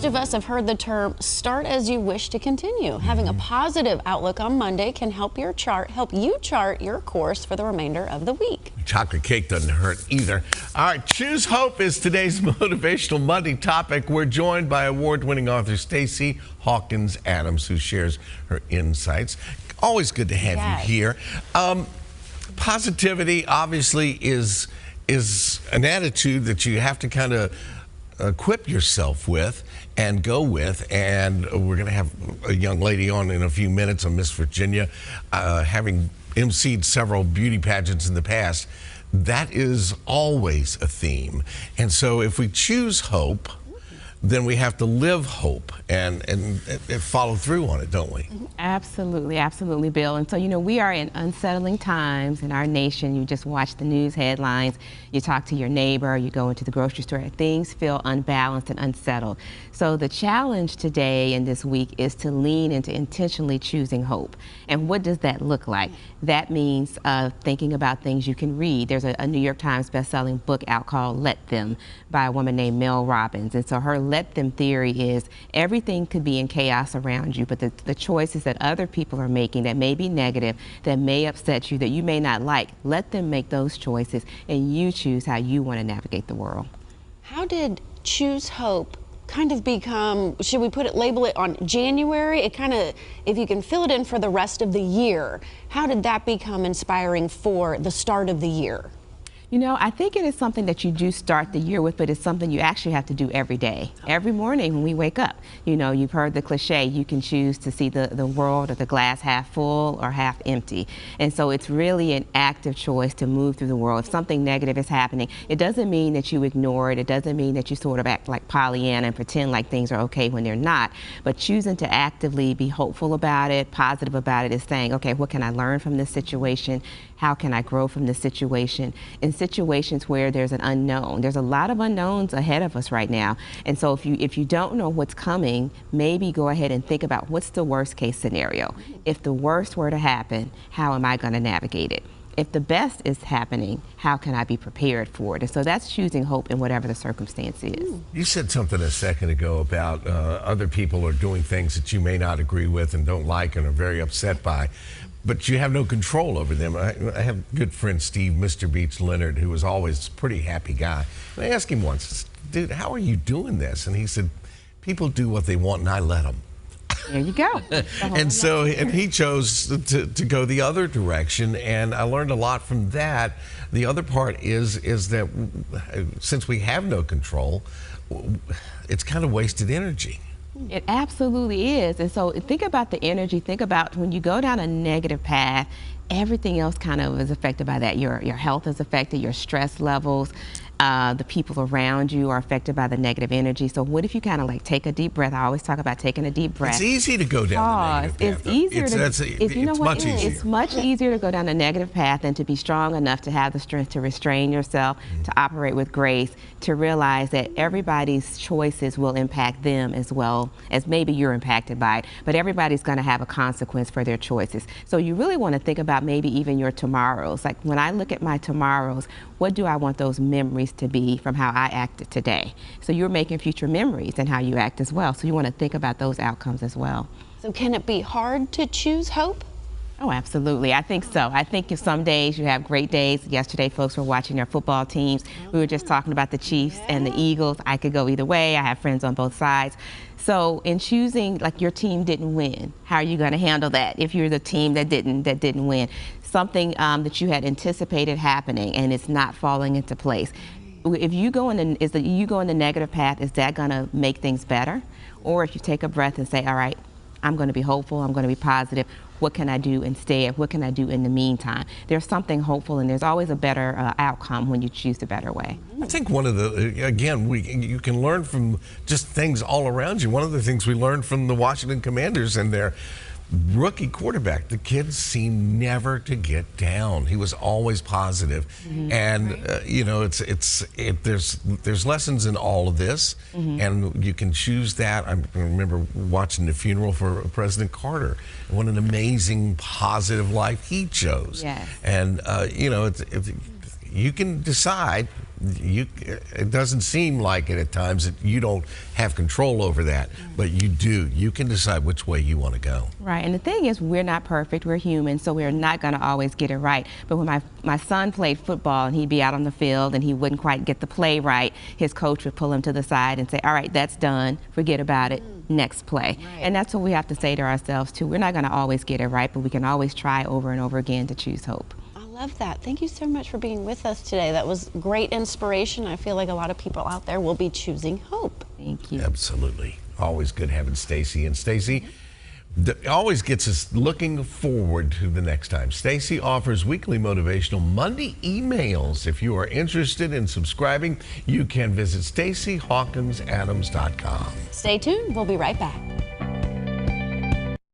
of us have heard the term start as you wish to continue. Having a positive outlook on Monday can help you chart your course for the remainder of the week. Chocolate cake doesn't hurt either. All right, Choose Hope is today's Motivational Monday topic. We're joined by award-winning author Stacy Hawkins Adams, who shares her insights. Always good to have you here. Positivity obviously is an attitude that you have to kind of equip yourself with and go with, and we're going to have a young lady on in a few minutes, a Miss Virginia, having emceed several beauty pageants in the past. That is always a theme, and so if we choose hope, then we have to live hope and follow through on it, don't we? Absolutely, absolutely, Bill. And so, you know, we are in unsettling times in our nation. You just watch the news headlines, you talk to your neighbor, you go into the grocery store, things feel unbalanced and unsettled. So the challenge today and this week is to lean into intentionally choosing hope. And what does that look like? That means thinking about things you can read. There's a New York Times best-selling book out called Let Them by a woman named Mel Robbins. And so her Let Them theory is everything could be in chaos around you, but the choices that other people are making that may be negative, that may upset you, that you may not like, let them make those choices and you choose how you want to navigate the world. How did Choose Hope kind of become, should we label it on January? It kind of, if you can fill it in for the rest of the year, how did that become inspiring for the start of the year? You know, I think it is something that you do start the year with, but it's something you actually have to do every day, every morning when we wake up. You know, you've heard the cliche, you can choose to see the world or the glass half full or half empty. And so it's really an active choice to move through the world. If something negative is happening, it doesn't mean that you ignore it. It doesn't mean that you sort of act like Pollyanna and pretend like things are okay when they're not. But choosing to actively be hopeful about it, positive about it, is saying, okay, what can I learn from this situation? How can I grow from this situation? In situations where there's an unknown, there's a lot of unknowns ahead of us right now. And so if you don't know what's coming, maybe go ahead and think about what's the worst case scenario. If the worst were to happen, how am I going to navigate it? If the best is happening, how can I be prepared for it? And so that's choosing hope in whatever the circumstance is. You said something a second ago about other people are doing things that you may not agree with and don't like and are very upset by, but you have no control over them. I have a good friend, Steve, Mr. Beach Leonard, who was always a pretty happy guy. And I asked him once, dude, how are you doing this? And he said, people do what they want and I let them. There you go. And he chose to go the other direction, and I learned a lot from that. The other part is that since we have no control, it's kind of wasted energy. It absolutely is. And so think about the energy, think about when you go down a negative path, everything else kind of is affected by that. Your health is affected, your stress levels, the people around you are affected by the negative energy. So what if you kind of like take a deep breath? I always talk about taking a deep breath. It's easy to go down the negative path. It's easier It's much easier to go down a negative path than to be strong enough to have the strength to restrain yourself, to operate with grace, to realize that everybody's choices will impact them as well as maybe you're impacted by it. But everybody's going to have a consequence for their choices. So you really want to think about maybe even your tomorrows. Like when I look at my tomorrows, what do I want those memories to be from how I acted today? So you're making future memories and how you act as well. So you want to think about those outcomes as well. So can it be hard to choose hope? Oh, absolutely. I think so. I think if some days you have great days. Yesterday, folks were watching their football teams. We were just talking about the Chiefs and the Eagles. I could go either way. I have friends on both sides. So in choosing, like your team didn't win, how are you going to handle that if you're the team that didn't win? Something that you had anticipated happening and it's not falling into place. If you go in the negative path, is that going to make things better? Or if you take a breath and say, all right, I'm going to be hopeful, I'm going to be positive. What can I do instead? What can I do in the meantime? There's something hopeful, and there's always a better outcome when you choose the better way. I think one of the, again, you can learn from just things all around you. One of the things we learned from the Washington Commanders and their rookie quarterback, the kid seemed never to get down. He was always positive. And you know, there's lessons in all of this, and you can choose that. I remember watching the funeral for President Carter. What an amazing positive life he chose. Yes. And you know, you can decide it doesn't seem like it at times that you don't have control over that, but you do. You can decide which way you want to go. Right, and the thing is, we're not perfect, we're human, so we're not going to always get it right. But when my son played football and he'd be out on the field and he wouldn't quite get the play right, his coach would pull him to the side and say, all right, that's done, forget about it, next play. Right. And that's what we have to say to ourselves too. We're not going to always get it right, but we can always try over and over again to choose hope. I love that. Thank you so much for being with us today. That was great inspiration. I feel like a lot of people out there will be choosing hope. Thank you. Absolutely. Always good having Stacy. And Stacy always gets us looking forward to the next time. Stacy offers weekly motivational Monday emails. If you are interested in subscribing, you can visit StacyHawkinsAdams.com. Stay tuned. We'll be right back.